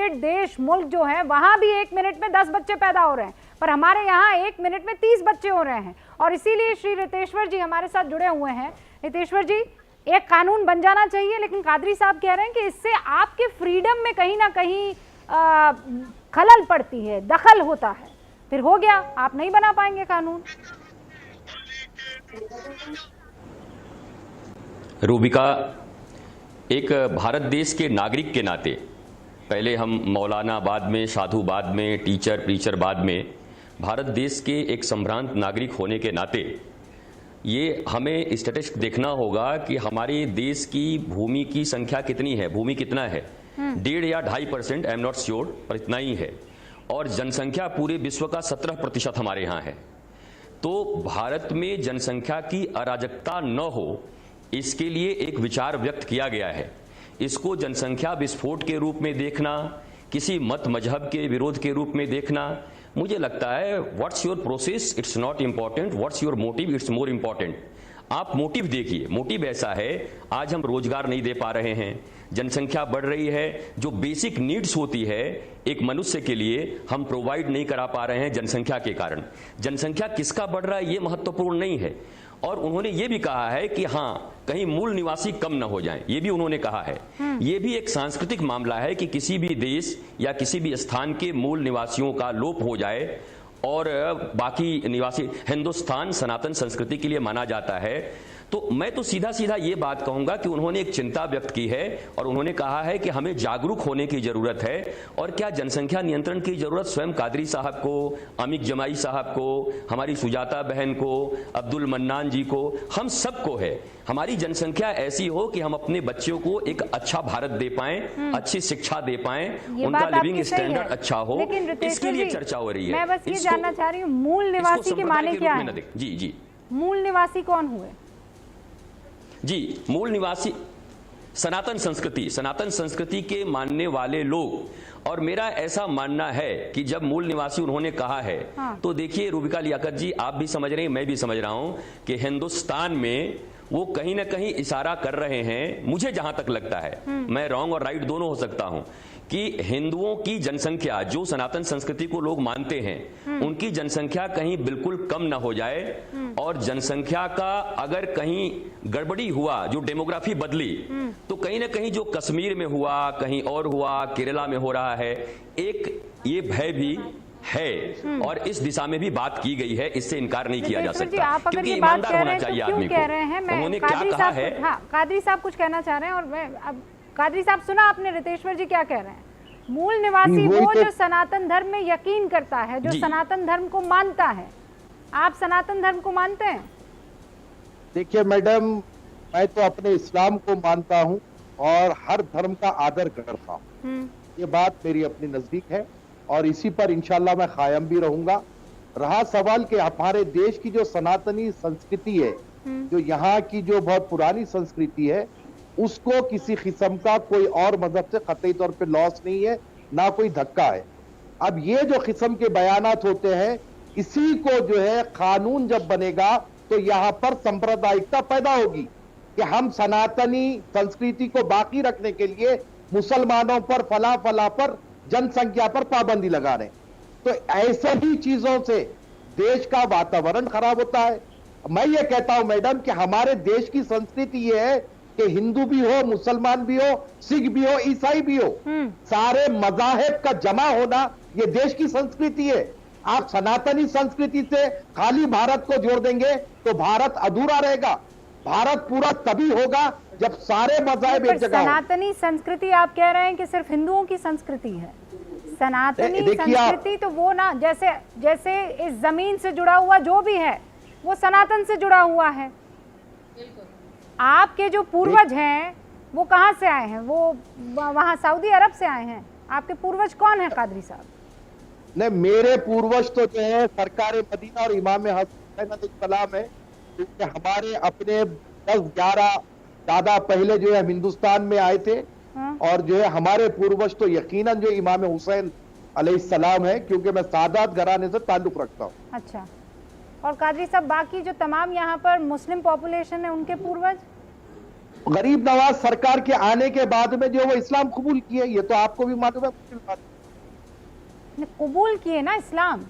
Developed देश मुल्क जो है वहां भी 1 मिनट में 10 बच्चे पैदा हो रहे हैं, पर हमारे यहाँ 1 मिनट में 30 बच्चे हो रहे हैं। और इसीलिए श्री रितेश्वर जी हमारे साथ जुड़े हुए हैं। रितेश्वर जी, एक कानून बन जाना चाहिए, लेकिन कादरी साहब कह रहे हैं कि इससे आपके फ्रीडम में कहीं ना कहीं खलल पड़ती है, दखल होता है। फिर हो गया, आप नहीं बना पाएंगे कानून। रूबिका, एक भारत देश के नागरिक के नाते, पहले हम मौलाना बाद में, साधु बाद में, टीचर प्रीचर बाद में, भारत देश के एक संभ्रांत नागरिक होने के नाते ये हमें स्टैटिस्टिक्स देखना होगा कि हमारे देश की भूमि की संख्या कितनी है, भूमि कितना है, 1.5 या 2.5%, आई एम नॉट श्योर, पर इतना ही है। और जनसंख्या पूरे विश्व का 17% हमारे यहाँ है। तो भारत में जनसंख्या की अराजकता न हो, इसके लिए एक विचार व्यक्त किया गया है। इसको जनसंख्या विस्फोट के रूप में देखना, किसी मत मजहब के विरोध के रूप में देखना, मुझे लगता है what's your process it's not important, what's your motive it's more important. आप मोटिव देखिए, मोटिव ऐसा है, आज हम रोजगार नहीं दे पा रहे हैं, जनसंख्या बढ़ रही है, जो बेसिक नीड्स होती है एक मनुष्य के लिए हम प्रोवाइड नहीं करा पा रहे हैं जनसंख्या के कारण। जनसंख्या किसका बढ़ रहा है ये महत्वपूर्ण नहीं है। और उन्होंने ये भी कहा है कि हाँ, कहीं मूल निवासी कम न हो जाएं, ये भी उन्होंने कहा है। ये भी एक सांस्कृतिक मामला है कि किसी भी देश या किसी भी स्थान के मूल निवासियों का लोप हो जाए और बाकी निवासी, हिंदुस्तान सनातन संस्कृति के लिए माना जाता है। तो मैं तो सीधा सीधा ये बात कहूंगा कि उन्होंने एक चिंता व्यक्त की है और उन्होंने कहा है कि हमें जागरूक होने की जरूरत है। और क्या जनसंख्या नियंत्रण की जरूरत स्वयं कादरी साहब को, अमीक जमाई साहब को, हमारी सुजाता बहन को, अब्दुल मन्नान जी को, हम सबको है। हमारी जनसंख्या ऐसी हो कि हम अपने बच्चों को एक अच्छा भारत दे पाएं, अच्छी शिक्षा दे पाएं, उनका लिविंग स्टैंडर्ड अच्छा हो, इसके लिए चर्चा हो रही है। मैं बस ये जानना चाह रही हूँ, मूल निवासी के माने क्या है? जी जी, मूल निवासी कौन हुए? जी, मूल निवासी सनातन संस्कृति के मानने वाले लोग। और मेरा ऐसा मानना है कि जब मूल निवासी उन्होंने कहा है, तो देखिए रूबिका लियाकत जी, आप भी समझ रहे हैं, मैं भी समझ रहा हूं कि हिंदुस्तान में वो कहीं ना कहीं इशारा कर रहे हैं, मुझे जहां तक लगता है, मैं रॉन्ग और राइट दोनों हो सकता हूं, कि हिंदुओं की जनसंख्या, जो सनातन संस्कृति को लोग मानते हैं, उनकी जनसंख्या कहीं बिल्कुल कम ना हो जाए। और जनसंख्या का अगर कहीं गड़बड़ी हुआ, जो डेमोग्राफी बदली, तो कहीं ना कहीं जो कश्मीर में हुआ, कहीं और हुआ, केरला में हो रहा है, एक ये भय भी है और इस दिशा में भी बात की गई है, इससे इनकार नहीं किया जा सकता, क्योंकि ईमानदार होना चाहिए आदमी को। उन्होंने क्या कहा है? कादरी साहब कुछ कहना चाह रहे हैं, और मैं अब कादरी साहब, सुना आपने रितेश्वर जी क्या कह रहे हैं? मूल निवासी वो जो सनातन धर्म में यकीन करता है, जो सनातन धर्म को मानता है। आप सनातन धर्म को मानते हैं? देखिए मैडम, मैं तो अपने इस्लाम को मानता हूं और हर धर्म का आदर करता हूं। ये बात मेरी अपनी नजदीक है और इसी पर इंशाल्लाह मैं कायम भी रहूंगा। रहा सवाल कि हमारे देश की जो सनातनी संस्कृति है, जो यहाँ की जो बहुत पुरानी संस्कृति है, उसको किसी किस्म का कोई और मजहब से कतई तौर पे लॉस नहीं है, ना कोई धक्का है। अब ये जो किस्म के बयानात होते हैं, इसी को जो है कानून जब बनेगा तो यहाँ पर सांप्रदायिकता पैदा होगी कि हम सनातनी संस्कृति को बाकी रखने के लिए मुसलमानों पर फला फला पर जनसंख्या पर पाबंदी लगा रहे हैं। तो ऐसे ही चीजों से देश का वातावरण खराब होता है। मैं ये कहता हूं मैडम कि हमारे देश की संस्कृति ये है कि हिंदू भी हो, मुसलमान भी हो, सिख भी हो, ईसाई भी हो, सारे मजाहिब का जमा होना ये देश की संस्कृति है। आप सनातनी संस्कृति से खाली भारत को जोड़ देंगे तो भारत अधूरा रहेगा। भारत पूरा तभी होगा जब सारे मजाहिब एक जगह हो। सनातनी संस्कृति आप कह रहे हैं कि सिर्फ हिंदुओं की संस्कृति है? सनातनी संस्कृति तो वो ना, जैसे जैसे इस जमीन से जुड़ा हुआ जो भी है वो सनातन से जुड़ा हुआ है। आपके जो पूर्वज हैं वो कहाँ से आए हैं? वो वहाँ सऊदी अरब से आए हैं। आपके पूर्वज कौन है कादरी साहब? नहीं, मेरे पूर्वज तो जो है सरकार मदीना और इमाम हसन अलैहिस्सलाम है, क्योंकि हमारे अपने 10-11 दादा पहले जो है हिंदुस्तान में आए थे। और जो है हमारे पूर्वज तो यकीनन जो इमाम हुसैन अलैहिस्सलाम है, क्योंकि मैं सादात घराने से ताल्लुक रखता हूँ। अच्छा, और कादरी साहब बाकी जो तमाम यहाँ पर मुस्लिम पॉपुलेशन है उनके पूर्वज? गरीब नवाज सरकार के आने के बाद में जो वो इस्लाम कबूल किए, ये तो आपको भी मालूम है, मुश्किल बात कबूल किए ना इस्लाम,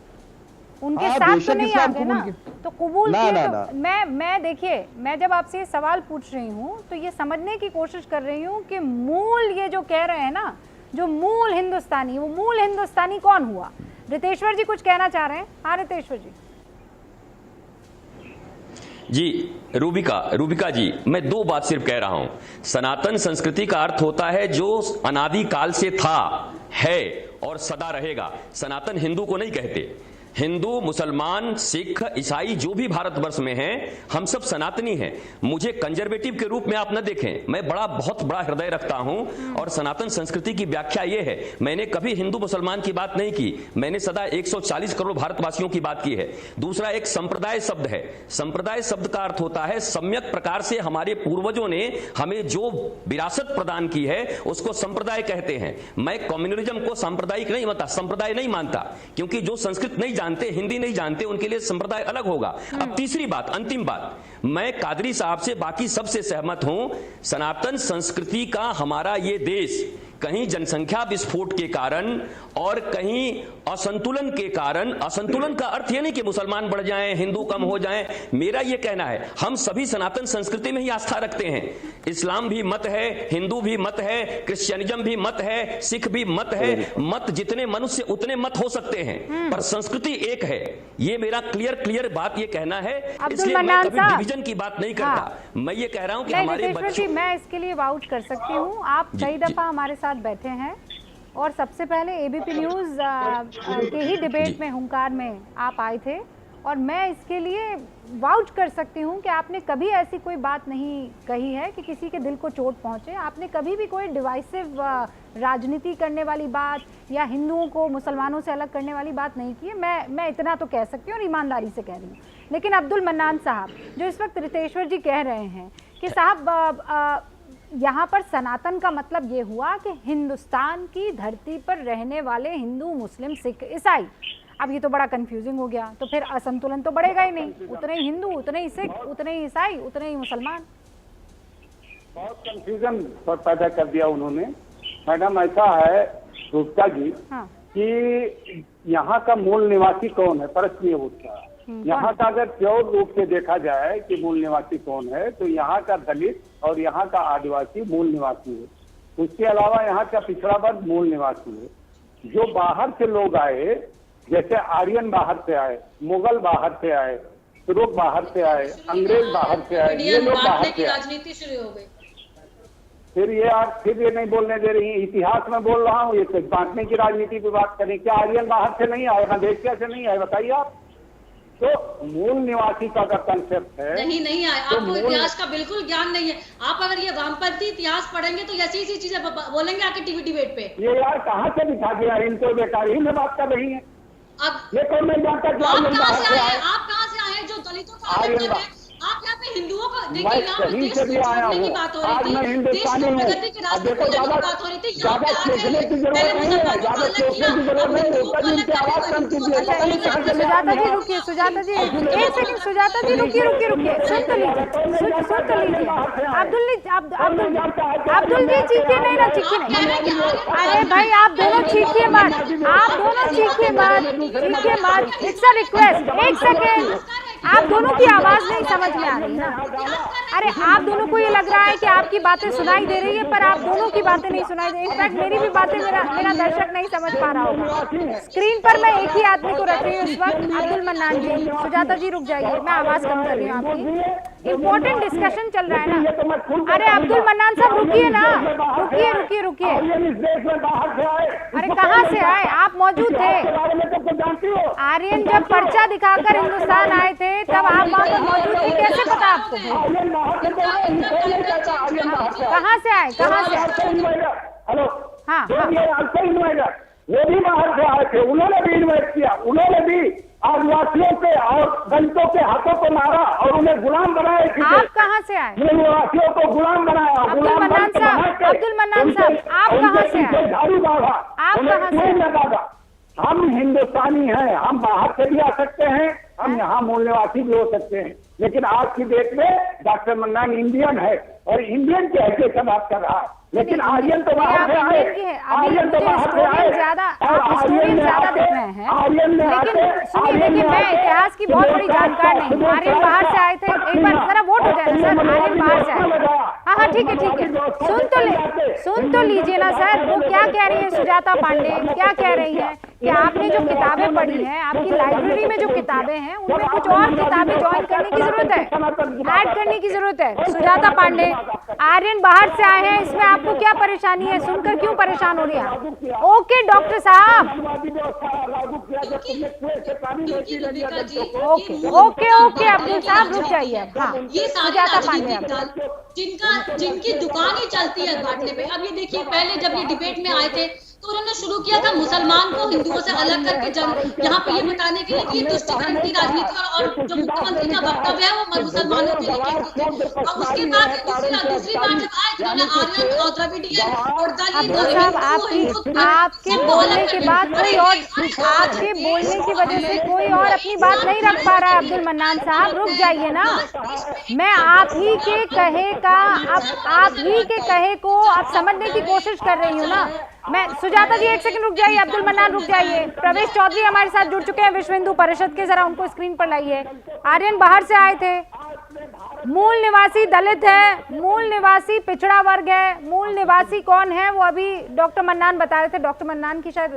उनके हाँ, साथ तो बेशक नहीं आ इस्लाम गए कबूल ना, किए। तो कबूल ना, किए ना, तो ना। मैं देखिए, मैं जब आपसे ये सवाल पूछ रही हूँ तो ये समझने की कोशिश कर रही हूँ कि मूल ये जो कह रहे हैं ना, जो मूल हिंदुस्तानी, वो मूल हिंदुस्तानी कौन हुआ? रितेश्वर जी कुछ कहना चाह रहे हैं? हाँ रितेश्वर जी। जी रूबिका जी, मैं दो बात सिर्फ कह रहा हूं। सनातन संस्कृति का अर्थ होता है जो अनादि काल से था, है और सदा रहेगा। सनातन हिंदू को नहीं कहते। हिंदू, मुसलमान, सिख, ईसाई जो भी भारतवर्ष में हैं, हम सब सनातनी हैं। मुझे कंजर्वेटिव के रूप में आप न देखें, मैं बहुत बड़ा हृदय रखता हूं और सनातन संस्कृति की व्याख्या यह है, मैंने कभी हिंदू मुसलमान की बात नहीं की, मैंने सदा 140 करोड़ भारतवासियों की बात की है। दूसरा एक संप्रदाय शब्द है। संप्रदाय शब्द का अर्थ होता है सम्यक प्रकार से हमारे पूर्वजों ने हमें जो विरासत प्रदान की है उसको संप्रदाय कहते हैं। मैं कम्युनलिज्म को सांप्रदायिक नहीं मानता, संप्रदाय नहीं मानता, क्योंकि जो संस्कृत नहीं जानते, हिंदी नहीं जानते, उनके लिए संप्रदाय अलग होगा। अब तीसरी बात, अंतिम बात, मैं कादरी साहब से बाकी सबसे सहमत हूं। सनातन संस्कृति का हमारा ये देश कहीं जनसंख्या विस्फोट के कारण और कहीं असंतुलन के कारण, असंतुलन का अर्थ ये नहीं कि मुसलमान बढ़ जाएं, हिंदू कम हो जाएं, मेरा ये कहना है हम सभी सनातन संस्कृति में ही आस्था रखते हैं। इस्लाम भी मत है, हिंदू भी मत है, क्रिश्चियनिज्म भी मत है, सिख भी मत है। मत जितने मनुष्य उतने मत हो सकते हैं, पर संस्कृति एक है। ये मेरा क्लियर बात ये कहना है, इसलिए मैं कभी डिवीजन की बात नहीं करता। मैं ये कह रहा हूं कि हमारे बच्चों, मैं इसके लिए वाउच कर सकती हूँ। आप कई दफा हमारे साथ बैठे हैं और सबसे पहले एबीपी न्यूज के ही डिबेट में, हुंकार में आप आए थे, और मैं इसके लिए वाउच कर सकती हूँ कि आपने कभी ऐसी कोई बात नहीं कही है कि किसी के दिल को चोट पहुंचे। आपने कभी भी कोई डिवाइसिव राजनीति करने वाली बात या हिंदुओं को मुसलमानों से अलग करने वाली बात नहीं की है। मैं इतना तो कह सकती हूँ और ईमानदारी से कह रही हूँ। लेकिन अब्दुल मन्नान साहब, जो इस वक्त रितेश्वर जी कह रहे हैं कि साहब यहाँ पर सनातन का मतलब ये हुआ कि हिंदुस्तान की धरती पर रहने वाले हिंदू, मुस्लिम, सिख, ईसाई। अब ये तो बड़ा कंफ्यूजिंग हो गया, तो फिर असंतुलन तो बढ़ेगा ही नहीं। उतने ही हिंदू, उतने ही सिख, उतने ही ईसाई, उतने ही मुसलमान। बहुत कंफ्यूजन पैदा कर दिया उन्होंने। मैडम ऐसा है गुप्ता जी, हाँ। कि यहाँ का मूल निवासी कौन है, प्रश्न ये उठता है। यहाँ का अगर प्योर रूप से देखा जाए कि मूल निवासी कौन है, तो यहाँ का दलित और यहाँ का आदिवासी मूल निवासी है। उसके अलावा यहाँ का पिछड़ा वर्ग मूल निवासी है। जो बाहर से लोग आए, जैसे आर्यन बाहर से आए, मुगल बाहर से आए, तुर्क बाहर से आए, अंग्रेज बाहर से आए, ये लोग बाहर से आए। राजनीति शुरू हो गई। फिर ये नहीं बोलने दे रही। इतिहास में बोल रहा हूँ, ये बांटने की राजनीति पे बात करें। क्या आर्यन बाहर से नहीं आए, ना देश से नहीं आए, बताइए आप। तो मूल निवासी का अगर कंसेप्ट है, नहीं आए, तो आपको इतिहास का बिल्कुल ज्ञान नहीं है। आप अगर ये वामपंथी इतिहास पढ़ेंगे तो ऐसी चीजें बोलेंगे आके टीवी डिबेट पे। ये यार कहाँ से दिखा दिया, इनको बेकार ही में बात कर रही है। अब ये कौन नहीं जानता कि आप आर्यन कहाँ बाहर से से आए? आए। आप कहाँ से आए जो दलितों को अलग कर रहे हैं? आप यहाँ पे हिंदुओं को देखिए, मैं यहाँ कहीं देश से को भी आया छोड़ने की हूँ। बात हो आज रही मैं थी, देश हिंदुस्तानी को हूँ। प्रगति के अब रास्ते देखो पर जाने की बात हो रही थी। यहाँ ज्यादा पे आके सोचने की जरूरत पहले नहीं है, मुसलमानों को ज्यादा अलग सोचने किया, की जरूरत अब नहीं है। हिंदुओं को ऊपर अलग नीचे कर आवाज दिया, कम हिंदुओं कीजिए। को अच्छा, अलग एक कर सेकंड दिया। सुजाता जी रुकिए, सुजाता जी एक सेकंड, सुजाता जी रुकिए, सुन तो लीजिए, सुन तो लीजिए। अब्दुल जी चीखिए नहीं ना, चीखिए नहीं। अरे भाई आप दोनों चीखिए मत, आप दोनों चीखिए मत, इट्स अ रिक्वेस्ट। एक सेकंड, आप दोनों की आवाज नहीं समझ में आ रही ना। अरे आप दोनों को ये लग रहा है कि आपकी बातें सुनाई दे रही है, पर आप दोनों की बातें नहीं सुनाई दे। इनफैक्ट मेरी भी बातें मेरा दर्शक नहीं समझ पा रहा होगा। स्क्रीन पर मैं एक ही आदमी को रख रही हूँ इस वक्त, अब्दुल मन्नान जी। सुजाता जी रुक जाइए, मैं आवाज कम कर रही हूँ आपकी। इम्पोर्टेंट डिस्कशन चल रहा है ना। अरे अब्दुल मन्नान साहब रुकिए ना, रुकिए। अरे कहाँ से आए, आप मौजूद थे। आर्यन जब पर्चा दिखाकर हिंदुस्तान आए थे तब आप वहाँ पर मौजूद थे, कैसे पता आपको? कहाँ से आए? हेलो, हाँ। वो भी बाहर से आए थे, उन्होंने भी इन्वाइट किया। उन्होंने भी आदिवासियों के और दलितों के हाथों को मारा और उन्हें गुलाम बनाया। आप कहाँ से आए? निवासियों को गुलाम बनाया। अब्दुल मन्नान साहब, आप कहाँ से आए? झाड़ू बांधा, आप कहाँ से आए? हम हिंदुस्तानी हैं, हम बाहर से भी आ सकते हैं, हम यहाँ मूल निवासी भी हो सकते हैं, लेकिन आज की डेट में डॉक्टर मन्नान इंडियन है और इंडियन की हैसियत से बात कर रहा है। लेकिन आर्यन तो बाहर से आए, आर्यन तो बाहर से आए और आर्यन में आते, आर्यन में आते, सुनिए, देखिए मैं इतिहास की बहुत बड़ी जानकार नहीं हूँ। आर्यन बाहर से आए थे, एक बार जरा वोट हो जाए ना सर, आर्यन बाहर से आए। हाँ ठीक है, सुन तो लीजिए ना सर, वो क्या कह रही है सुजाता पांडे, क्या कह रही है कि आपने जो किताबें पढ़ी हैं, आपकी लाइब्रेरी में जो किताबें हैं, उनमें कुछ और किताबें ज्वाइन करने की जरूरत है, ऐड करने की जरूरत है। सुजाता पांडे, आर्यन बाहर से आए हैं, इसमें आपको क्या परेशानी है? सुनकर क्यों परेशान हो रही है? ओके डॉक्टर साहब, ओके अब्दुल साहब रुक जाइए। हाँ, ये सारे राजनीतिक दल जिनकी दुकान ही चलती है बांटने पे। अब ये देखिए, पहले जब ये डिबेट में आए थे तो उन्होंने शुरू किया था मुसलमान को हिंदुओं से अलग करके यहाँ पे ये बताने के लिए कि ये तुष्टिकरण की राजनीति और जो मुख्यमंत्री का वक्तव्य है वो मुसलमानों के लिए केंद्रित है। और उसके बाद दूसरी बात जब आए उन्होंने आर्यन और द्रविडियन और दलित आपके बोलने के बाद कोई और, आपके बोलने की वजह से कोई और अपनी बात नहीं रख पा रहा है। अब्दुल मन्नान साहब रुक जाइए ना, मैं आप ही के कहे का, आप ही के कहे को आप समझने की कोशिश कर रही हूँ ना। मैं सुजाता जी एक सेकंड रुक जाइए, अब्दुल मन्नान रुक जाइए। प्रवेश चौधरी हमारे साथ जुड़ चुके हैं विश्व हिंदू परिषद के, जरा उनको स्क्रीन पर लाइए। आर्यन बाहर से आए थे, मूल निवासी दलित है, मूल निवासी पिछड़ा वर्ग है, मूल निवासी कौन है वो अभी डॉक्टर मन्नान बता रहे थे। डॉक्टर मन्नान की शायद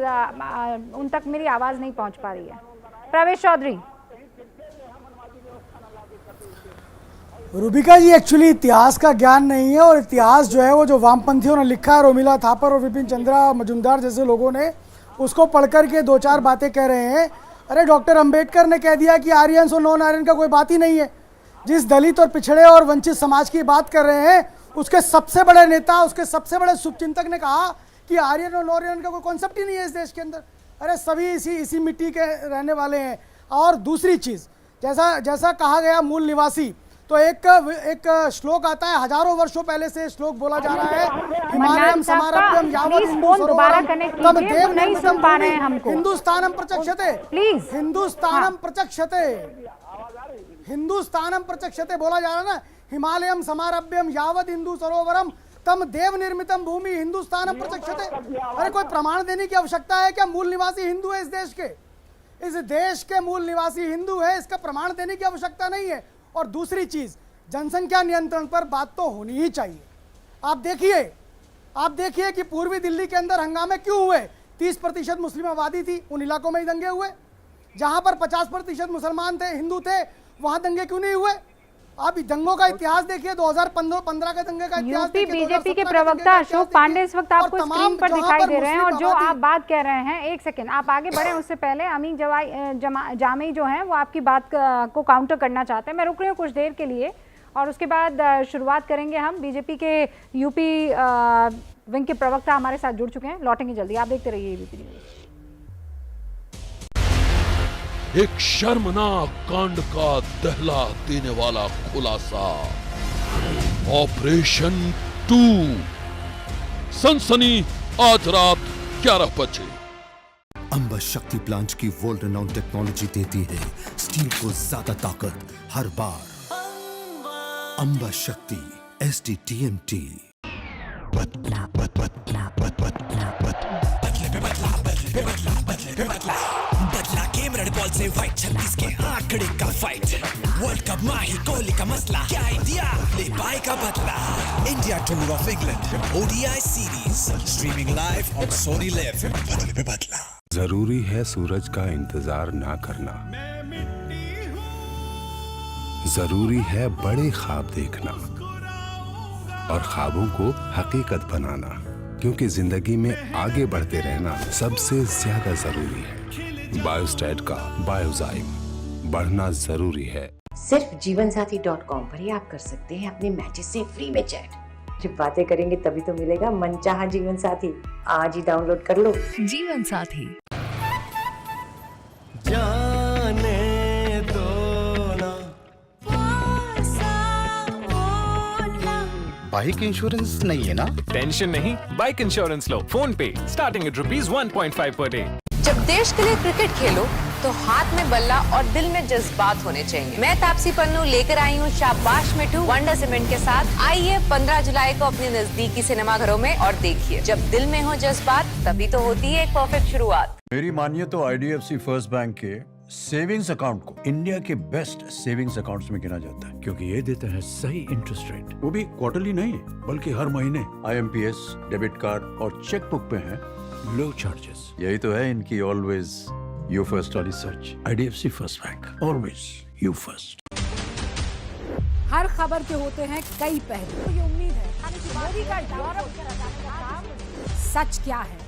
उन तक मेरी आवाज नहीं पहुंच पा रही है। प्रवेश चौधरी। रूबिका जी, एक्चुअली इतिहास का ज्ञान नहीं है, और इतिहास जो है वो जो वामपंथियों ने लिखा है, रोमिला थापर और विपिन चंद्रा मजुमदार जैसे लोगों ने, उसको पढ़कर के दो चार बातें कह रहे हैं। अरे डॉक्टर अंबेडकर ने कह दिया कि आर्यन और नॉन आर्यन का कोई बात ही नहीं है। जिस दलित और पिछड़े और वंचित समाज की बात कर रहे हैं, उसके सबसे बड़े नेता, उसके सबसे बड़े शुभचिंतक ने कहा कि आर्यन और नॉन आर्यन का कोई कॉन्सेप्ट ही नहीं है इस देश के अंदर। अरे सभी इसी मिट्टी के रहने वाले हैं। और दूसरी चीज़, जैसा कहा गया मूल निवासी, तो एक श्लोक आता है, हजारों वर्षों पहले से श्लोक बोला जा रहा है, हिमालयम समारभ्यम यावत् तम देव निर्मितम भूमि हिंदुस्तानम प्रचक्षते, प्लीज हिंदुस्तानम प्रचक्षते, हिंदुस्तानम प्रचक्षते बोला जा रहा है ना, हिमालयम समारभ्यम यावत् हिंदू सरोवरम तम देव निर्मितम भूमि हिंदुस्तानम प्रचक्षते। अरे कोई प्रमाण देने की आवश्यकता है क्या? मूल निवासी हिंदू है इस देश के मूल निवासी हिंदू है, इसका प्रमाण देने की आवश्यकता नहीं है। और दूसरी चीज, जनसंख्या नियंत्रण पर बात तो होनी ही चाहिए। आप देखिए कि पूर्वी दिल्ली के अंदर हंगामे क्यों हुए? 30% मुस्लिम आबादी थी, उन इलाकों में ही दंगे हुए। जहां पर 50% मुसलमान थे, हिंदू थे, वहां दंगे क्यों नहीं हुए? आप दंगों का इतिहास देखिए, 2015 के दंगे का इतिहास देखिए। बीजेपी के प्रवक्ता अशोक पांडे इस वक्त आपको स्क्रीन पर दिखाई दे रहे हैं, और जो आप बात कह रहे हैं, एक सेकंड आप आगे बढ़े उससे पहले अमीन जामी जो हैं वो आपकी बात को काउंटर करना चाहते हैं। मैं रुक रही हूँ कुछ देर के लिए, और उसके बाद शुरुआत करेंगे हम। बीजेपी के यूपी विंग के प्रवक्ता हमारे साथ जुड़ चुके हैं, लौटेंगे जल्दी। आप देखते रहिए एबीपी न्यूज़। एक शर्मनाक कांड का दहला देने वाला खुलासा, ऑपरेशन 2, सनसनी आज रात 11 बजे। अंबस शक्ति प्लांट की वर्ल्ड रिनाउंड टेक्नोलॉजी देती है स्टील को ज्यादा ताकत हर बार। अंबस शक्ति SDTMT। बदला गेम रेड बॉल से व्हाइट 36 के आंकड़े का फाइट। वर्ल्ड कप माही कोहली का मसला, क्या इंडिया ले पाएगा बदला? India tour of England ODI series streaming live on Sony live. बदले पे बदला। जरूरी है सूरज का इंतजार ना करना, जरूरी है बड़े ख्वाब देखना और ख्वाबों को हकीकत बनाना, क्योंकि जिंदगी में आगे बढ़ते रहना सबसे ज्यादा जरूरी है। बायोस्टैट का बायोजाइम, बढ़ना जरूरी है। सिर्फ जीवनसाथी.com पर ही आप कर सकते हैं अपने मैचेस से फ्री में चैट। जब बातें करेंगे तभी तो मिलेगा मनचाहा जीवन साथी। आज ही डाउनलोड कर लो जीवन साथी। जाने दो ना। बाइक इंश्योरेंस नहीं है ना? टेंशन नहीं, बाइक इंश्योरेंस लो फोन पे, स्टार्टिंग एट ₹1.5 per day। जब देश के लिए क्रिकेट खेलो तो हाथ में बल्ला और दिल में जज्बात होने चाहिए। मैं तापसी पन्नू लेकर आई हूँ शाबाश मिठू वंडर सीमेंट के साथ। आइए 15 जुलाई को अपने नजदीकी सिनेमाघरों में और देखिए, जब दिल में हो जज्बात तभी तो होती है एक परफेक्ट शुरुआत। मेरी मानिए तो IDFC फर्स्ट बैंक के सेविंग्स अकाउंट को इंडिया के बेस्ट सेविंग्स अकाउंट्स में गिना जाता है, क्योंकि ये देता है सही इंटरेस्ट रेट, वो भी क्वार्टरली नहीं बल्कि हर महीने। IMPS, डेबिट कार्ड और चेकबुक पे है लो चार्जेस। यही तो है इनकी ऑलवेज यू फर्स्ट वाली सर्च। IDFC first bank, always you first. हर खबर के होते हैं कई पहलू। तो ये उम्मीद है मोदी का सच क्या है,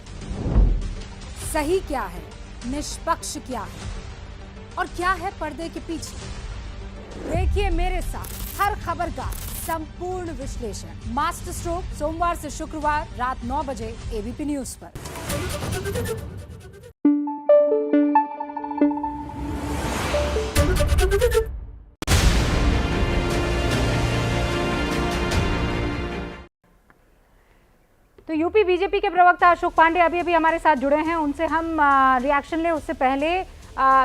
सही क्या है, निष्पक्ष क्या है और क्या है पर्दे के पीछे। देखिए मेरे साथ हर खबर का संपूर्ण विश्लेषण। मास्टर स्ट्रोक सोमवार से शुक्रवार रात 9 बजे ABP न्यूज पर। तो यूपी बीजेपी के प्रवक्ता अशोक पांडे अभी हमारे साथ जुड़े हैं, उनसे हम रिएक्शन ले। उससे पहले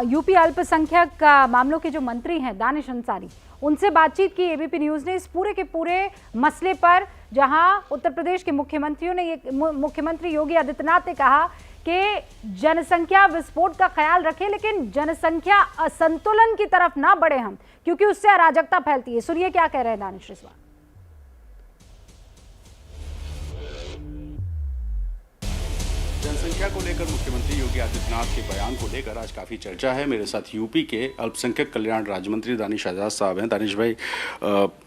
यूपी अल्पसंख्यक मामलों के जो मंत्री हैं दानिश अंसारी, उनसे बातचीत की ABP न्यूज़ ने इस पूरे के पूरे मसले पर, जहां उत्तर प्रदेश के मुख्यमंत्री योगी आदित्यनाथ ने कहा कि जनसंख्या विस्फोट का ख्याल रखें, लेकिन जनसंख्या असंतुलन की तरफ ना बढ़े हम, क्योंकि उससे अराजकता फैलती है। सुनिए क्या कह रहे हैं दानिश इस बार। जनसंख्या को लेकर मुख्यमंत्री योगी आदित्यनाथ के बयान को लेकर आज काफ़ी चर्चा है। मेरे साथ यूपी के अल्पसंख्यक कल्याण राज्य मंत्री दानिश आजाद साहब हैं। दानिश भाई,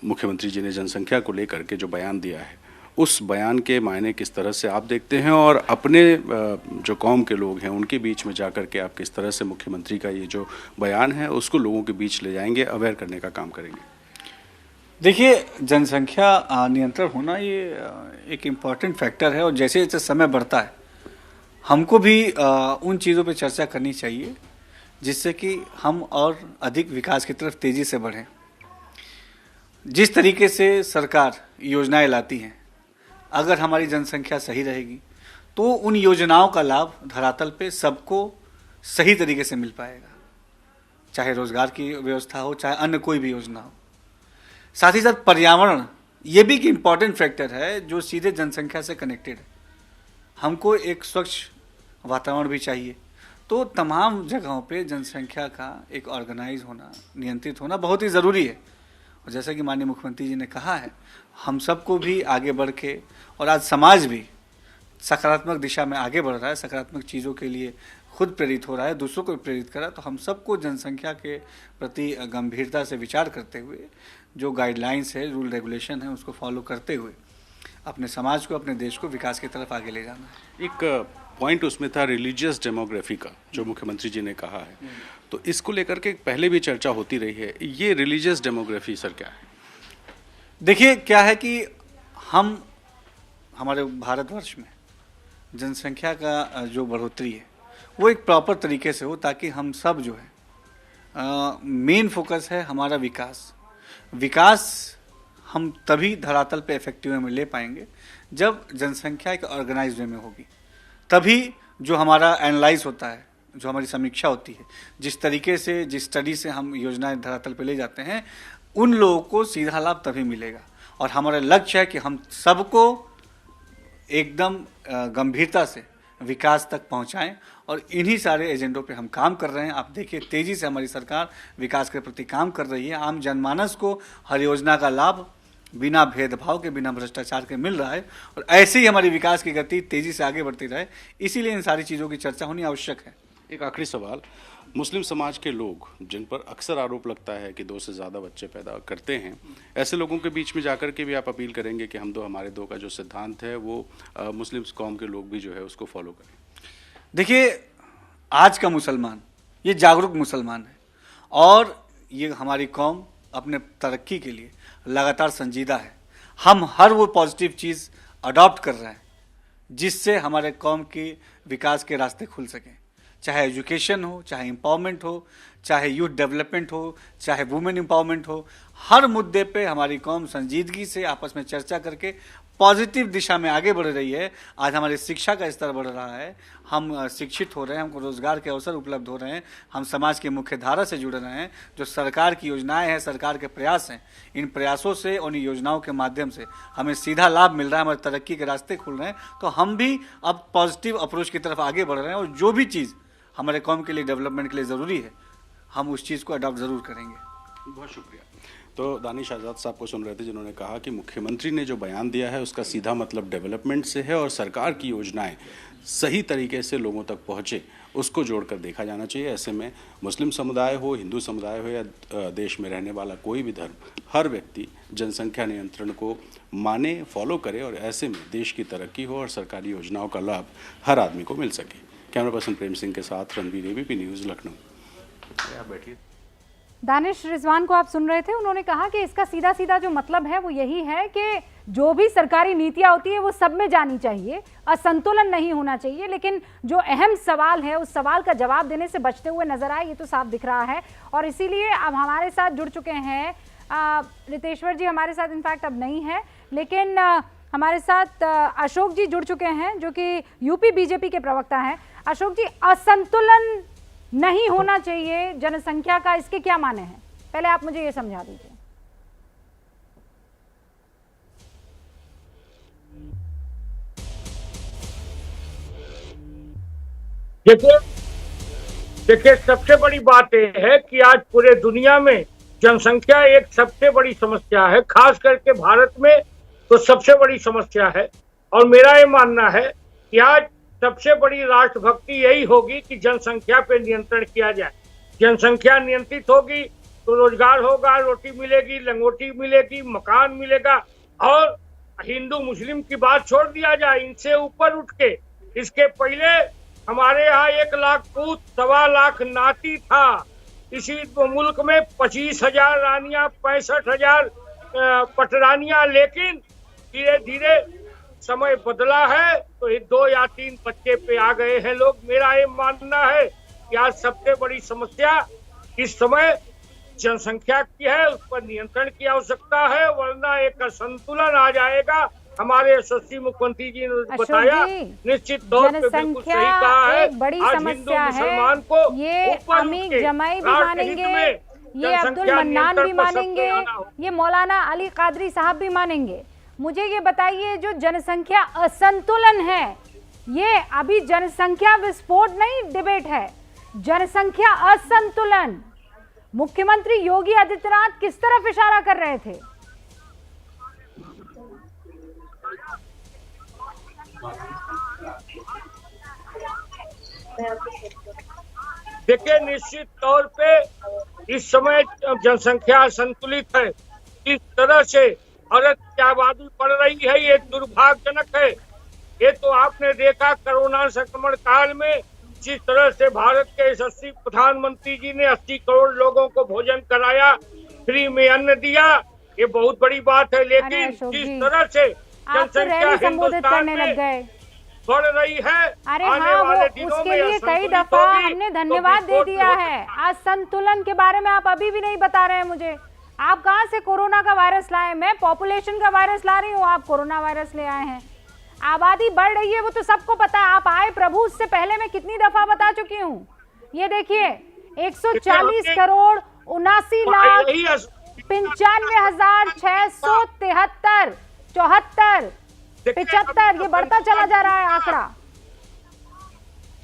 मुख्यमंत्री जी ने जनसंख्या को लेकर के जो बयान दिया है, उस बयान के मायने किस तरह से आप देखते हैं, और अपने जो कौम के लोग हैं उनके बीच में जाकर के आप किस तरह से मुख्यमंत्री का ये जो बयान है उसको लोगों के बीच ले जाएंगे, अवेयर करने का काम करेंगे? देखिए, जनसंख्या नियंत्रण होना ये एक इम्पॉर्टेंट फैक्टर है, और जैसे जैसे समय बढ़ता है हमको भी उन चीज़ों पे चर्चा करनी चाहिए जिससे कि हम और अधिक विकास की तरफ तेज़ी से बढ़ें। जिस तरीके से सरकार योजनाएं लाती हैं, अगर हमारी जनसंख्या सही रहेगी तो उन योजनाओं का लाभ धरातल पे सबको सही तरीके से मिल पाएगा, चाहे रोजगार की व्यवस्था हो, चाहे अन्य कोई भी योजना हो। साथ ही साथ पर्यावरण ये भी एक इम्पॉर्टेंट फैक्टर है जो सीधे जनसंख्या से कनेक्टेड है। हमको एक स्वच्छ वातावरण भी चाहिए, तो तमाम जगहों पे जनसंख्या का एक ऑर्गेनाइज होना, नियंत्रित होना बहुत ही ज़रूरी है। और जैसा कि माननीय मुख्यमंत्री जी ने कहा है, हम सबको भी आगे बढ़ के, और आज समाज भी सकारात्मक दिशा में आगे बढ़ रहा है, सकारात्मक चीज़ों के लिए खुद प्रेरित हो रहा है, दूसरों को प्रेरित कर रहा है, तो हम सबको जनसंख्या के प्रति गंभीरता से विचार करते हुए जो गाइडलाइंस है, रूल रेगुलेशन है, उसको फॉलो करते हुए अपने समाज को, अपने देश को विकास की तरफ आगे ले जाना है। एक पॉइंट उसमें था रिलीजियस डेमोग्राफी का, जो मुख्यमंत्री जी ने कहा है, तो इसको लेकर के पहले भी चर्चा होती रही है। ये रिलीजियस डेमोग्राफी सर क्या है? देखिए, क्या है कि हम हमारे भारतवर्ष में जनसंख्या का जो बढ़ोतरी है वो एक प्रॉपर तरीके से हो, ताकि हम सब जो है मेन फोकस है हमारा विकास हम तभी धरातल पे इफेक्टिव वे में ले पाएंगे जब जनसंख्या एक ऑर्गेनाइज वे में होगी। तभी जो हमारा एनालाइज होता है, जो हमारी समीक्षा होती है, जिस तरीके से, जिस स्टडी से हम योजनाएं धरातल पे ले जाते हैं, उन लोगों को सीधा लाभ तभी मिलेगा। और हमारा लक्ष्य है कि हम सबको एकदम गंभीरता से विकास तक पहुंचाएं, और इन्हीं सारे एजेंडों पे हम काम कर रहे हैं। आप देखिए, तेजी से हमारी सरकार विकास के प्रति काम कर रही है। आम जनमानस को हर योजना का लाभ बिना भेदभाव के, बिना भ्रष्टाचार के मिल रहा है, और ऐसे ही हमारी विकास की गति तेजी से आगे बढ़ती रहे। इसीलिए इन सारी चीज़ों की चर्चा होनी आवश्यक है। एक आखिरी सवाल, मुस्लिम समाज के लोग जिन पर अक्सर आरोप लगता है कि 2 से ज़्यादा बच्चे पैदा करते हैं, ऐसे लोगों के बीच में जाकर के भी आप अपील करेंगे कि हम 2 हमारे 2 का जो सिद्धांत है वो मुस्लिम कौम के लोग भी जो है उसको फॉलो करें? देखिए, आज का मुसलमान ये जागरूक मुसलमान है, और ये हमारी कौम अपने तरक्की के लिए लगातार संजीदा है। हम हर वो पॉजिटिव चीज़ अडॉप्ट कर रहे हैं जिससे हमारे कौम की विकास के रास्ते खुल सकें, चाहे एजुकेशन हो, चाहे एम्पावरमेंट हो, चाहे यूथ डेवलपमेंट हो, चाहे वुमेन एम्पावरमेंट हो। हर मुद्दे पे हमारी कौम संजीदगी से आपस में चर्चा करके पॉजिटिव दिशा में आगे बढ़ रही है। आज हमारी शिक्षा का स्तर बढ़ रहा है, हम शिक्षित हो रहे हैं, हमको रोजगार के अवसर उपलब्ध हो रहे हैं, हम समाज की मुख्य धारा से जुड़ रहे हैं। जो सरकार की योजनाएं हैं, सरकार के प्रयास हैं, इन प्रयासों से और इन योजनाओं के माध्यम से हमें सीधा लाभ मिल रहा है, हमारे तरक्की के रास्ते खुल रहे हैं। तो हम भी अब पॉजिटिव अप्रोच की तरफ आगे बढ़ रहे हैं और जो भी चीज़ हमारे कौम के लिए, डेवलपमेंट के लिए ज़रूरी है, हम उस चीज़ को अडॉप्ट ज़रूर करेंगे। बहुत शुक्रिया। तो दानिश आज़ाद साहब को सुन रहे थे, जिन्होंने कहा कि मुख्यमंत्री ने जो बयान दिया है उसका सीधा मतलब डेवलपमेंट से है और सरकार की योजनाएं सही तरीके से लोगों तक पहुंचे, उसको जोड़कर देखा जाना चाहिए। ऐसे में मुस्लिम समुदाय हो, हिंदू समुदाय हो या देश में रहने वाला कोई भी धर्म, हर व्यक्ति जनसंख्या नियंत्रण को माने, फॉलो करे और ऐसे में देश की तरक्की हो और सरकारी योजनाओं का लाभ हर आदमी को मिल सके। कैमरा पर्सन प्रेम सिंह के साथ रणवीर, एबीपी न्यूज़, लखनऊ। आप बैठिए। दानिश रिजवान को आप सुन रहे थे, उन्होंने कहा कि इसका सीधा सीधा जो मतलब है वो यही है कि जो भी सरकारी नीतियां होती है वो सब में जानी चाहिए, असंतुलन नहीं होना चाहिए। लेकिन जो अहम सवाल है उस सवाल का जवाब देने से बचते हुए नजर आए, ये तो साफ दिख रहा है। और इसीलिए अब हमारे साथ जुड़ चुके हैं रितेश्वर जी, हमारे साथ इनफैक्ट अब नहीं है, लेकिन हमारे साथ अशोक जी जुड़ चुके हैं जो कि यूपी बीजेपी के प्रवक्ता हैं। अशोक जी, असंतुलन नहीं होना चाहिए जनसंख्या का, इसके क्या माने हैं? पहले आप मुझे ये समझा दीजिए। देखिए सबसे बड़ी बात यह है कि आज पूरे दुनिया में जनसंख्या एक सबसे बड़ी समस्या है, खास करके भारत में तो सबसे बड़ी समस्या है। और मेरा ये मानना है कि आज सबसे बड़ी राष्ट्रभक्ति यही होगी कि जनसंख्या पे नियंत्रण किया जाए। जनसंख्या नियंत्रित होगी तो रोजगार होगा, रोटी मिलेगी, लंगोटी मिलेगी, मकान मिलेगा। और हिंदू मुस्लिम की बात छोड़ दिया जाए, इनसे ऊपर उठ के इसके पहले हमारे यहाँ 1 लाख पूत, 1.25 लाख नाती था। इसी मुल्क में 25,000 रानियां, 65,000 पटरानियां। लेकिन धीरे धीरे समय बदला है तो 2 या 3 बच्चे पे आ गए हैं लोग। मेरा ये मानना है कि आज सबसे बड़ी समस्या इस समय जनसंख्या की है, उस पर नियंत्रण की आवश्यकता है, वरना एक असंतुलन आ जाएगा। हमारे यशस्वी मुख्यमंत्री जी ने बताया, निश्चित तौर पे बिल्कुल सही कहा है। बड़ी आज समस्या हिंदू मुसलमान को ये अमीर जमाई भी मानेंगे, ये अब्दुल मन्नान भी मानेंगे, ये मौलाना अली कादरी साहब भी मानेंगे। मुझे ये बताइए, जो जनसंख्या असंतुलन है, ये अभी जनसंख्या विस्फोट नहीं डिबेट है, जनसंख्या असंतुलन। मुख्यमंत्री योगी आदित्यनाथ किस तरफ इशारा कर रहे थे? देखिए निश्चित तौर पे इस समय जनसंख्या असंतुलित है। इस तरह से भारत की आबादी बढ़ रही है, ये दुर्भाग्यजनक है। ये तो आपने देखा कोरोना संक्रमण काल में जिस तरह से भारत के यशस्वी प्रधानमंत्री जी ने 80 करोड़ लोगों को भोजन कराया, फ्री में अन्न दिया, ये बहुत बड़ी बात है। लेकिन जिस तरह से जनसंख्या हिंदुस्तान में बढ़ रही है, अरे आने हाँ, वाले वो दिनों उसके में लिए कई दफा हमने धन्यवाद दे दिया है। असंतुलन के बारे में आप अभी भी नहीं बता रहे हैं मुझे। आप कहाँ से कोरोना का वायरस लाए? मैं पॉपुलेशन का वायरस ला रही हूँ, आप कोरोना वायरस ले आए हैं। आबादी बढ़ रही है वो तो सबको पता है। आप आए प्रभु, उससे पहले मैं कितनी दफा बता चुकी हूँ। ये देखिए 140 करोड़ 79 लाख 95,673 74 75, ये बढ़ता चला जा रहा है आंकड़ा।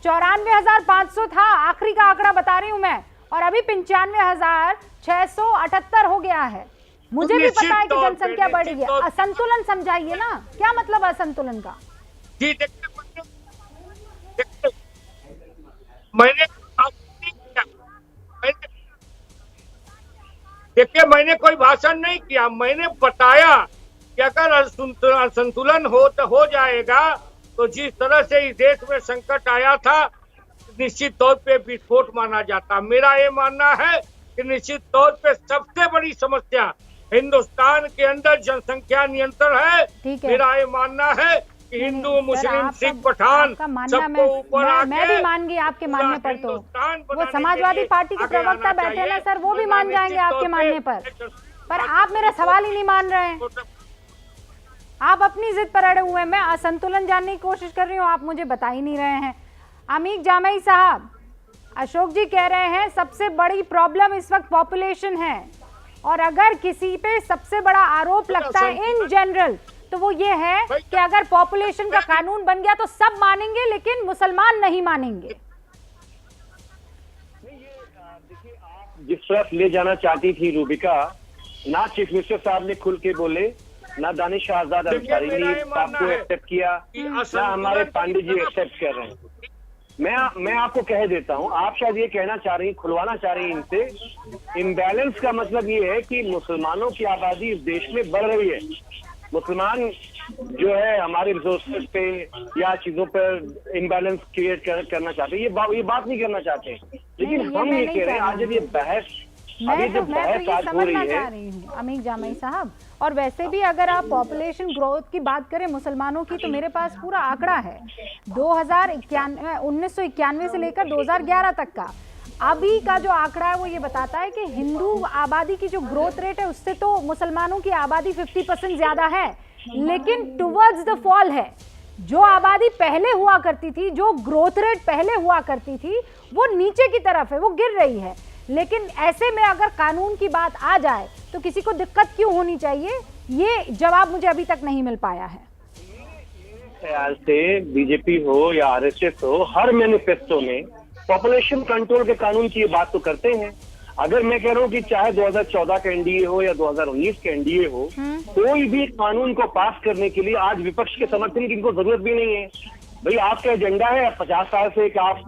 94,500 था, आखिरी का आंकड़ा बता रही हूं मैं, और अभी 95,678 हो गया है। मुझे भी पता है कि जनसंख्या बढ़ रही है। असंतुलन समझाइए ना, क्या मतलब असंतुलन का? जी मैंने कोई भाषण नहीं किया, मैंने बताया कि अगर असंतुलन हो जाएगा तो जिस तरह से इस देश में संकट आया था, निश्चित तौर पे विस्फोट माना जाता। मेरा ये मानना है कि निश्चित तौर पे सबसे बड़ी समस्या हिंदुस्तान के अंदर जनसंख्या नियंत्रण है। मेरा ये मानना है कि हिंदू, मुस्लिम, सिख, पठान सबको ऊपर आके, मैं भी मान गई आपके मानने पर। तो वो समाजवादी पार्टी के प्रवक्ता बैठे ना सर, वो भी मान जाएंगे आपके मानने पर आप मेरा सवाल ही नहीं मान रहे हैं। आप अपनी जिद पर अड़े हुए हैं, मैं असंतुलन जानने की कोशिश कर रही हूँ, आप मुझे बता ही नहीं रहे हैं। अमीक जामई साहब, अशोक जी कह रहे हैं सबसे बड़ी प्रॉब्लम इस वक्त पॉपुलेशन है, और अगर किसी पे सबसे बड़ा आरोप लगता है इन जनरल तो वो ये है कि अगर पॉपुलेशन का कानून बन गया तो सब मानेंगे लेकिन मुसलमान नहीं मानेंगे। जिस तरफ ले जाना चाहती थी रूबिका, ना चीफ मिनिस्टर साहब ने खुल के बोले, ना दानिश आजाद अंसारी ने बात को एक्सेप्ट किया, ना हमारे पांडे जी एक्सेप्ट कर रहे हैं। मैं आपको कह देता हूं, आप शायद ये कहना चाह रही, खुलवाना चाह रही इनसे, इम्बैलेंस का मतलब ये है कि मुसलमानों की आबादी इस देश में बढ़ रही है। मुसलमान जो है हमारे रिसोर्सेज पे या चीजों पर इम्बैलेंस क्रिएट करना चाहते हैं, ये बात नहीं करना चाहते। लेकिन हम ये कह रहे हैं, आज जब ये बहस मैं तो ये समझना चाह रही हूँ अमीक जामई साहब, और वैसे भी अगर आप पॉपुलेशन ग्रोथ की बात करें मुसलमानों की, तो मेरे पास पूरा आंकड़ा है 1991 से लेकर 2011 तक का। अभी का जो आंकड़ा है वो ये बताता है कि हिंदू आबादी की जो ग्रोथ रेट है उससे तो मुसलमानों की आबादी 50% ज्यादा है, लेकिन टुवर्ड्स द फॉल है। जो आबादी पहले हुआ करती थी, जो ग्रोथ रेट पहले हुआ करती थी, वो नीचे की तरफ है, वो गिर रही है। लेकिन ऐसे में अगर कानून की बात आ जाए तो किसी को दिक्कत क्यों होनी चाहिए, ये जवाब मुझे अभी तक नहीं मिल पाया है। ख्याल से बीजेपी हो या आरएसएस हो, हर मैनिफेस्टो में पॉपुलेशन कंट्रोल के कानून की ये बात तो करते हैं। अगर मैं कह रहा हूँ कि चाहे 2014 का एनडीए हो या 2019 का एनडीए हो, कोई भी कानून को पास करने के लिए आज विपक्ष के समर्थन की इनको जरूरत भी नहीं है। भाई आपका एजेंडा है 50 साल से कि आप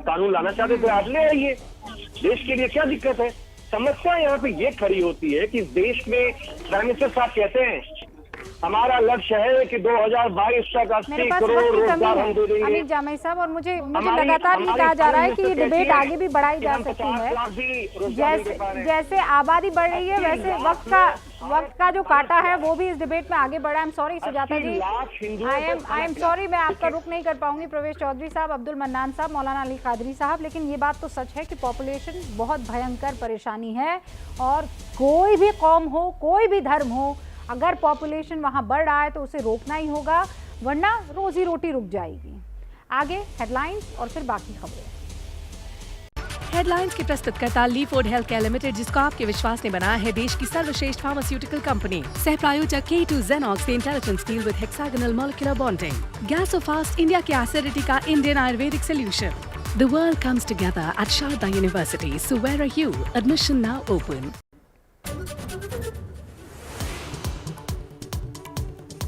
कानून लाना चाहते थे, आप ले आइए, देश के लिए क्या दिक्कत है। समस्या यहाँ पे ये खड़ी होती है कि देश में प्राइम मिनिस्टर साहब कहते हैं हमारा लक्ष्य है कि 2022 तक 80 करोड़ रोजगार हम दे देंगे। अमीक जामई साहब, और मुझे लगातार ये कहा जा रहा है कि ये डिबेट आगे भी बढ़ाई जा सकती है। जैसे आबादी बढ़ रही है वैसे वक्त का जो काटा है वो भी इस डिबेट में आगे बढ़ा। I am sorry Sujata ji, I am sorry, मैं आपका रुख नहीं कर पाऊंगी। प्रवेश चौधरी साहब, अब्दुल मन्नान साहब, मौलाना अली कादरी साहब, लेकिन ये बात तो सच है कि पॉपुलेशन बहुत भयंकर परेशानी है, और कोई भी कौम हो, कोई भी धर्म हो, अगर पॉपुलेशन वहां बढ़ रहा है तो उसे रोकना ही होगा, वरना रोजी रोटी रुक जाएगी। आगे हेडलाइंस और फिर बाकी खबरें। हेडलाइंस के प्रस्तुतकर्ता लीफोर्ड हेल्थ केयर लिमिटेड, जिसको आपके विश्वास ने बनाया है देश की सर्वश्रेष्ठ फार्मास्यूटिकल कंपनी। सह प्रायोजक K2 Xenox से intelligent steel with hexagonal molecular bonding. Gasofast, India के एसिडिटी का Indian ayurvedic solution. The world comes together at Sharda University. So where are you? Admission now open.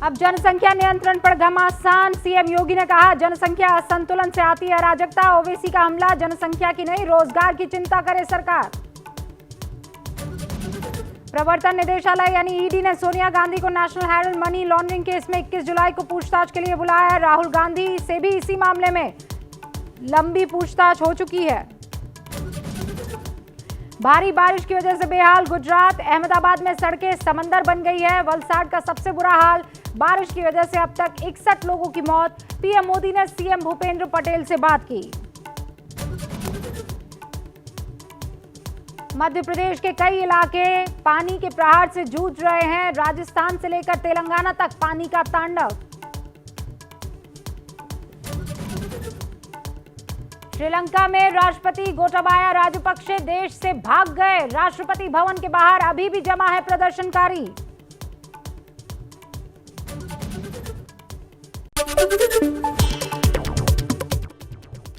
अब जनसंख्या नियंत्रण पर घमासान, सीएम योगी ने कहा जनसंख्या असंतुलन से आती है अराजकता। ओवैसी का हमला, जनसंख्या की नहीं रोजगार की चिंता करे सरकार। प्रवर्तन निदेशालय यानी ईडी ने सोनिया गांधी को national Herald money laundering case में 21 जुलाई को पूछताछ के लिए बुलाया है। राहुल गांधी से भी इसी मामले में लंबी पूछताछ हो चुकी है। भारी बारिश की वजह से बेहाल गुजरात, अहमदाबाद में सड़कें समंदर बन गई है। वलसाड का सबसे बुरा हाल, बारिश की वजह से अब तक 61 लोगों की मौत। पीएम मोदी ने सीएम भूपेंद्र पटेल से बात की। मध्य प्रदेश के कई इलाके पानी के प्रहार से जूझ रहे हैं। राजस्थान से लेकर तेलंगाना तक पानी का तांडव। श्रीलंका में राष्ट्रपति गोटाबाया राजपक्षे देश से भाग गए। राष्ट्रपति भवन के बाहर अभी भी जमा है प्रदर्शनकारी।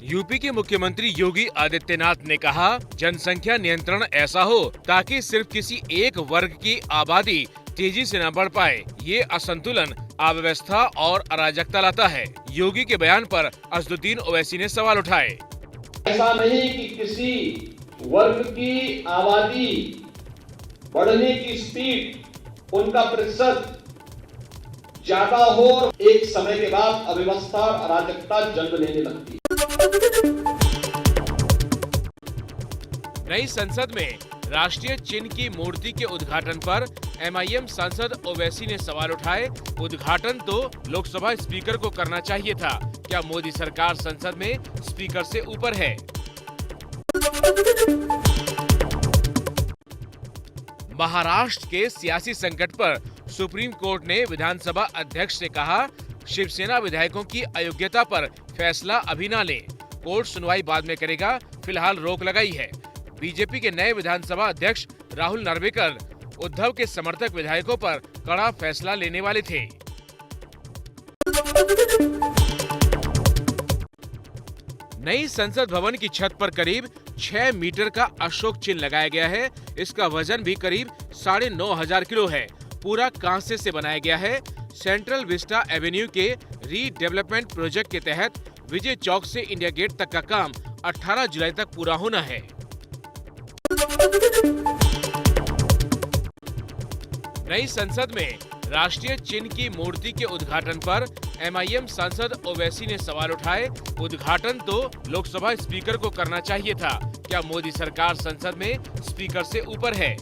यूपी के मुख्यमंत्री योगी आदित्यनाथ ने कहा जनसंख्या नियंत्रण ऐसा हो ताकि सिर्फ किसी एक वर्ग की आबादी तेजी से न बढ़ पाए। ये असंतुलन अव्यवस्था और अराजकता लाता है। योगी के बयान पर असदुद्दीन ओवैसी ने सवाल उठाए। ऐसा नहीं कि किसी वर्ग की आबादी बढ़ने की स्पीड, उनका प्रतिशत ज्यादा हो, एक समय के बाद अव्यवस्था और अराजकता जन्म लेने लगती है। नई संसद में राष्ट्रीय चिन्ह की मूर्ति के उद्घाटन पर एमआईएम सांसद ओवैसी ने सवाल उठाए। उद्घाटन तो लोकसभा स्पीकर को करना चाहिए था, क्या मोदी सरकार संसद में स्पीकर से ऊपर है? महाराष्ट्र के सियासी संकट पर सुप्रीम कोर्ट ने विधानसभा अध्यक्ष से कहा, शिवसेना विधायकों की अयोग्यता पर फैसला अभी न ले, कोर्ट सुनवाई बाद में करेगा, फिलहाल रोक लगाई है। बीजेपी के नए विधानसभा अध्यक्ष राहुल नार्वेकर उद्धव के समर्थक विधायकों पर कड़ा फैसला लेने वाले थे। नई संसद भवन की छत पर करीब 6 मीटर का अशोक चिन्ह लगाया गया है। इसका वजन भी करीब 9,500 किलो है। पूरा कांसे से बनाया गया है। सेंट्रल विस्टा एवेन्यू के रीडेवलपमेंट प्रोजेक्ट के तहत विजय चौक से इंडिया गेट तक का काम 18 जुलाई तक पूरा होना है। नई संसद में राष्ट्रीय चिन्ह की मूर्ति के उद्घाटन पर एमआईएम सांसद ओवैसी ने सवाल उठाए। उद्घाटन तो लोकसभा स्पीकर को करना चाहिए था, क्या मोदी सरकार संसद में स्पीकर से ऊपर है?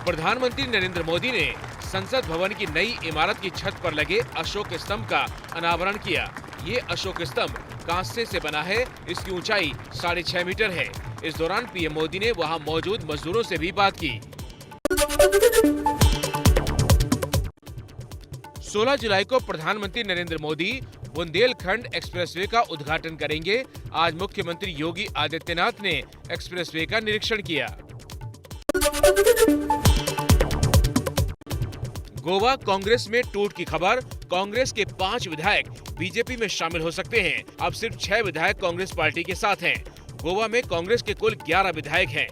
प्रधानमंत्री नरेंद्र मोदी ने संसद भवन की नई इमारत की छत पर लगे अशोक स्तंभ का अनावरण किया। ये अशोक स्तंभ कांसे से बना है। इसकी ऊंचाई 6.5 मीटर है। इस दौरान पीएम मोदी ने वहां मौजूद मजदूरों से भी बात की। 16 जुलाई को प्रधानमंत्री नरेंद्र मोदी बुंदेलखंड एक्सप्रेसवे का उद्घाटन करेंगे। आज मुख्यमंत्री योगी आदित्यनाथ ने एक्सप्रेसवे का निरीक्षण किया। गोवा कांग्रेस में टूट की खबर। कांग्रेस के 5 विधायक बीजेपी में शामिल हो सकते हैं। अब सिर्फ 6 विधायक कांग्रेस पार्टी के साथ हैं। गोवा में कांग्रेस के कुल 11 विधायक हैं।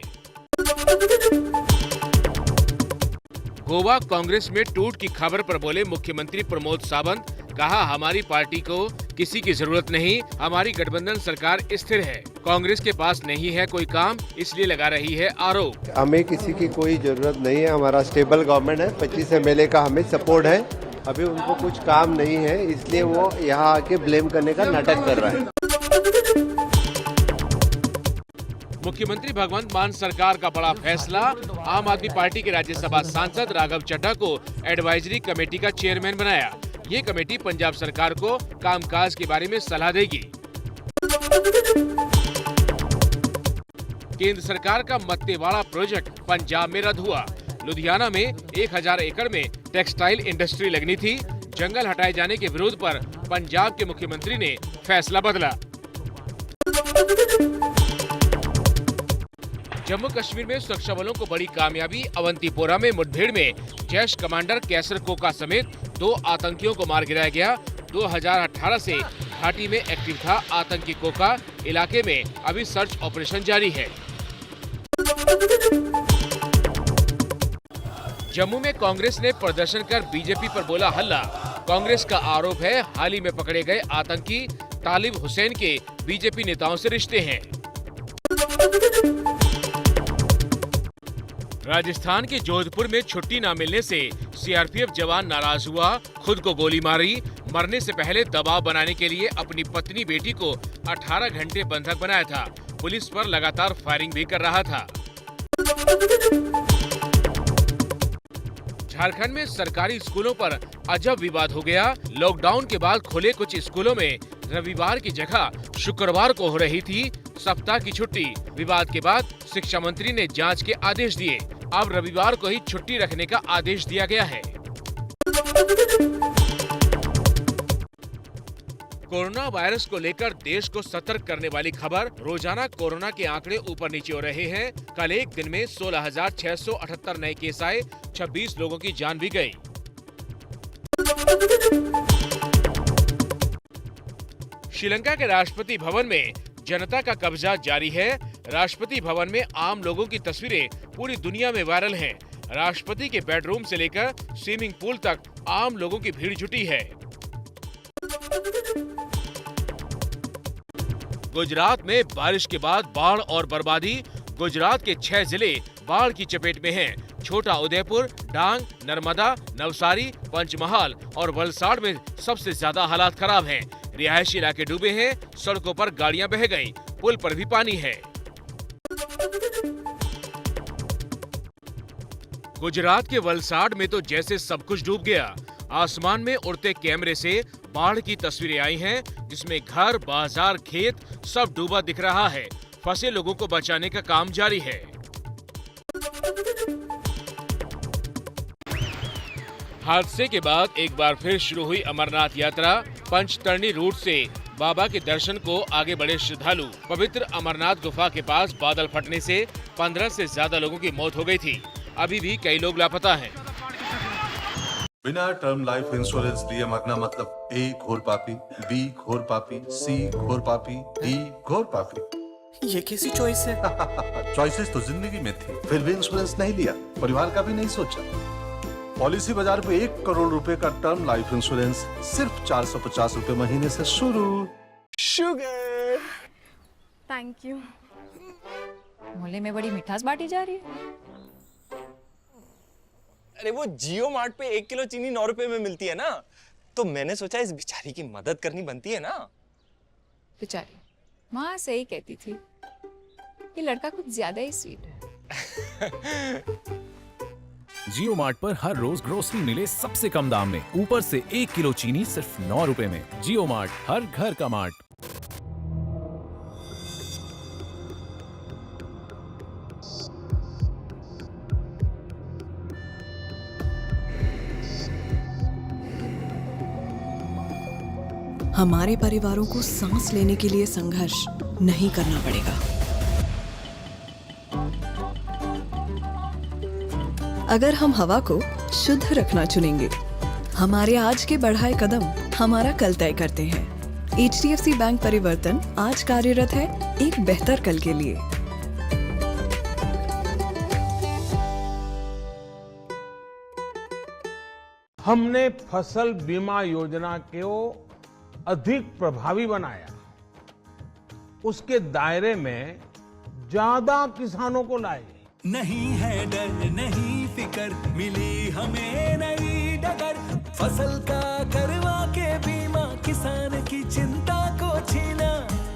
गोवा कांग्रेस में टूट की खबर पर बोले मुख्यमंत्री प्रमोद सावंत, कहा, हमारी पार्टी को किसी की जरूरत नहीं, हमारी गठबंधन सरकार स्थिर है। कांग्रेस के पास नहीं है कोई काम, इसलिए लगा रही है आरोप। हमें किसी की कोई जरूरत नहीं है, हमारा स्टेबल गवर्नमेंट है। 25 MLA का हमें सपोर्ट है। अभी उनको कुछ काम नहीं है, इसलिए वो यहाँ आके ब्लेम करने का नाटक कर रहा है। मुख्यमंत्री भगवंत मान सरकार का बड़ा फैसला। आम आदमी पार्टी के राज्यसभा सांसद राघव चड्ढा को एडवाइजरी कमेटी का चेयरमैन बनाया। ये कमेटी पंजाब सरकार को कामकाज के बारे में सलाह देगी। केंद्र सरकार का मत्तेवाड़ा प्रोजेक्ट पंजाब में रद्द हुआ। लुधियाना में 1000 एकड़ में टेक्सटाइल इंडस्ट्री लगनी थी। जंगल हटाए जाने के विरोध पर पंजाब के मुख्यमंत्री ने फैसला बदला। जम्मू कश्मीर में सुरक्षा बलों को बड़ी कामयाबी। अवंतीपोरा में मुठभेड़ में जैश कमांडर कैसर कोका समेत 2 आतंकियों को मार गिराया गया। 2018 से घाटी में एक्टिव था आतंकी कोका। इलाके में अभी सर्च ऑपरेशन जारी है। जम्मू में कांग्रेस ने प्रदर्शन कर बीजेपी पर बोला हल्ला। कांग्रेस का आरोप है, हाल ही में पकड़े गए आतंकी तालिब हुसैन के बीजेपी नेताओं से रिश्ते हैं। राजस्थान के जोधपुर में छुट्टी न मिलने से सीआरपीएफ जवान नाराज हुआ, खुद को गोली मारी। मरने से पहले दबाव बनाने के लिए अपनी पत्नी बेटी को 18 घंटे बंधक बनाया था। पुलिस पर लगातार फायरिंग भी कर रहा था। झारखंड में सरकारी स्कूलों पर अजब विवाद हो गया। लॉकडाउन के बाद खुले कुछ स्कूलों में रविवार की जगह शुक्रवार को हो रही थी सप्ताह की छुट्टी। विवाद के बाद शिक्षा मंत्री ने जांच के आदेश दिए। अब रविवार को ही छुट्टी रखने का आदेश दिया गया है। कोरोना वायरस को लेकर देश को सतर्क करने वाली खबर। रोजाना कोरोना के आंकड़े ऊपर नीचे हो रहे हैं। कल एक दिन में 16,678 नए केस आए, 26 लोगों की जान भी गई। श्रीलंका के राष्ट्रपति भवन में जनता का कब्जा जारी है। राष्ट्रपति भवन में आम लोगों की तस्वीरें पूरी दुनिया में वायरल हैं। राष्ट्रपति के बेडरूम से लेकर स्विमिंग पूल तक आम लोगों की भीड़ जुटी है। गुजरात में बारिश के बाद बाढ़ और बर्बादी। गुजरात के 6 जिले बाढ़ की चपेट में हैं। छोटा उदयपुर, डांग, नर्मदा, नवसारी, पंचमहाल और वलसाड़ में सबसे ज्यादा हालात खराब हैं। रिहायशी इलाके डूबे हैं। सड़कों पर गाड़ियां बह गईं। पुल पर भी पानी है। गुजरात के वलसाड़ में तो जैसे सब कुछ डूब गया। आसमान में उड़ते कैमरे से बाढ़ की तस्वीरें आई हैं, जिसमें घर, बाजार, खेत सब डूबा दिख रहा है। फंसे लोगों को बचाने का काम जारी है। हादसे के बाद एक बार फिर शुरू हुई अमरनाथ यात्रा। पंचतरणी रूट से बाबा के दर्शन को आगे बढ़े श्रद्धालु। पवित्र अमरनाथ गुफा के पास बादल फटने से 15 से ज्यादा लोगों की मौत हो गई थी। अभी भी कई लोग लापता हैं। बिना टर्म लाइफ इंश्योरेंस लिए मरना मतलब A घोर पापी, B घोर पापी, C घोर पापी, D घोर पापी। ये कैसी चॉइस है? चॉइसेस तो जिंदगी में थी, फिर भी इंश्योरेंस नहीं लिया, परिवार का भी नहीं सोचा। पॉलिसी बाजार पे 1 करोड़ रुपए का टर्म लाइफ इंश्योरेंस सिर्फ 450 रुपए महीने से शुरू। शुगर। Thank you. मोहल्ले में बड़ी मिठास बांटी जा रही है। अरे वो जियो मार्ट पे 1 किलो चीनी 9 रुपए में मिलती है ना, तो मैंने सोचा इस बेचारी की मदद करनी बनती है ना। बेचारी माँ सही कहती थी, ये लड़का कुछ ज्यादा ही स्वीट है। जियो मार्ट पर हर रोज ग्रोसरी मिले सबसे कम दाम में, ऊपर से 1 किलो चीनी सिर्फ 9 रुपए में। जियो मार्ट, हर घर का मार्ट। हमारे परिवारों को सांस लेने के लिए संघर्ष नहीं करना पड़ेगा। अगर हम हवा को शुद्ध रखना चुनेंगे, हमारे आज के बढ़ाए कदम हमारा कल तय करते हैं। HDFC बैंक परिवर्तन आज कार्यरत है एक बेहतर कल के लिए। हमने फसल बीमा योजना को अधिक प्रभावी बनाया, उसके दायरे में ज्यादा किसानों को लाए। नहीं है डर नहीं फिकर, मिली हमें नई डगर, फसल का करवा के बीमा, किसान की चिंता को छीना।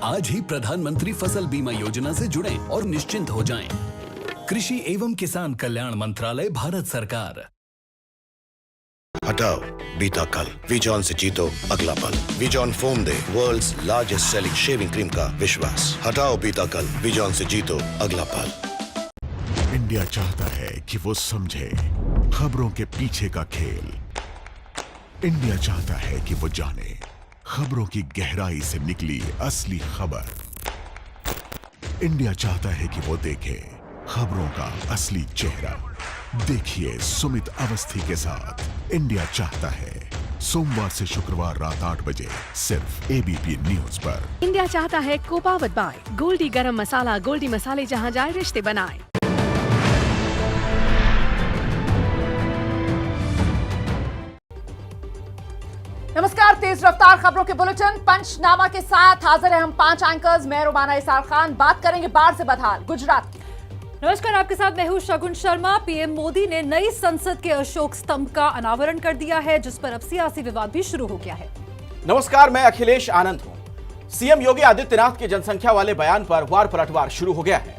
आज ही प्रधानमंत्री फसल बीमा योजना से जुड़ें और निश्चिंत हो जाएं। कृषि एवं किसान कल्याण मंत्रालय, भारत सरकार। हटाओ बीता कल, विजॉन से जीतो अगला पल। Vijohn foam the world's largest selling shaving cream का विश्वास। हटाओ बीता कल, विजॉन से जीतो अगला पल। इंडिया चाहता है कि वो समझे खबरों के पीछे का खेल। इंडिया चाहता है कि वो जाने खबरों की गहराई से निकली असली खबर। इंडिया चाहता है कि वो देखे खबरों का असली चेहरा। देखिए सुमित अवस्थी के साथ इंडिया चाहता है, सोमवार से शुक्रवार रात 8 बजे सिर्फ ABP न्यूज पर। इंडिया चाहता है को पावर्ड बाय गोल्डी गरम मसाला। गोल्डी मसाले जहां जाए रिश्ते बनाए। नमस्कार, तेज रफ्तार खबरों के बुलेटिन पंचनामा के साथ हाजिर है हम 5 एंकर्स। मैं रुमाना इसार खान। बात करेंगे बाढ़ से बदहाल गुजरात की। नमस्कार, आपके साथ मैं हूं शगुन शर्मा। पीएम मोदी ने नई संसद के अशोक स्तंभ का अनावरण कर दिया है, जिस पर अब सियासी विवाद भी शुरू हो गया है। नमस्कार, मैं अखिलेश आनंद हूं। सीएम योगी आदित्यनाथ के जनसंख्या वाले बयान पर वार पलटवार शुरू हो गया है।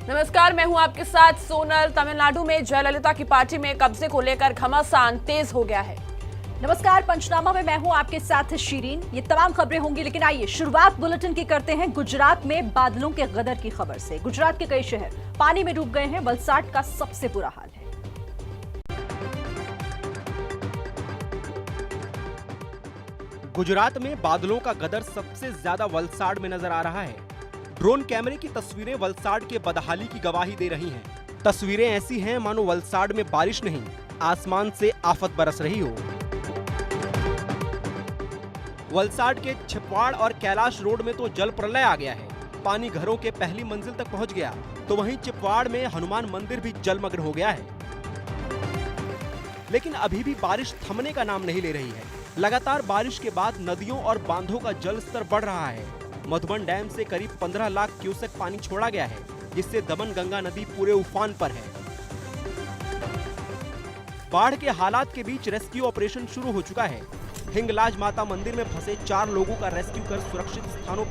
नमस्कार, मैं हूं आपके साथ सोनल। तमिलनाडु में जयललिता की पार्टी में कब्जे को लेकर घमासान तेज हो गया है। नमस्कार, पंचनामा में मैं हूं आपके साथ शीरीन। ये तमाम खबरें होंगी, लेकिन आइए शुरुआत बुलेटिन की करते हैं गुजरात में बादलों के गदर की खबर से। गुजरात के कई शहर पानी में डूब गए हैं। वलसाड का सबसे बुरा हाल है। गुजरात में बादलों का गदर सबसे ज्यादा वलसाड में नजर आ रहा है। ड्रोन कैमरे की तस्वीरें वलसाड के बदहाली की गवाही दे रही हैं। तस्वीरें ऐसी हैं मानो वलसाड में बारिश नहीं, आसमान से आफत बरस रही हो। वलसाड के छिपवाड़ और कैलाश रोड में तो जल प्रलय आ गया है। पानी घरों के पहली मंजिल तक पहुंच गया, तो वहीं छिपवाड़ में हनुमान मंदिर भी जलमग्न हो गया है। लेकिन अभी भी बारिश थमने का नाम नहीं ले रही है। लगातार बारिश के बाद नदियों और बांधों का जल स्तर बढ़ रहा है। मधुबन डैम से करीब 15 लाख क्यूसेक पानी छोड़ा गया है, जिससे दमन गंगा नदी पूरे उफान पर है। बाढ़ के हालात के बीच रेस्क्यू ऑपरेशन शुरू हो चुका है। हिंगलाज माता मंदिर में फंसे 4 लोगों का रेस्क्यू कर सुरक्षित स्थानों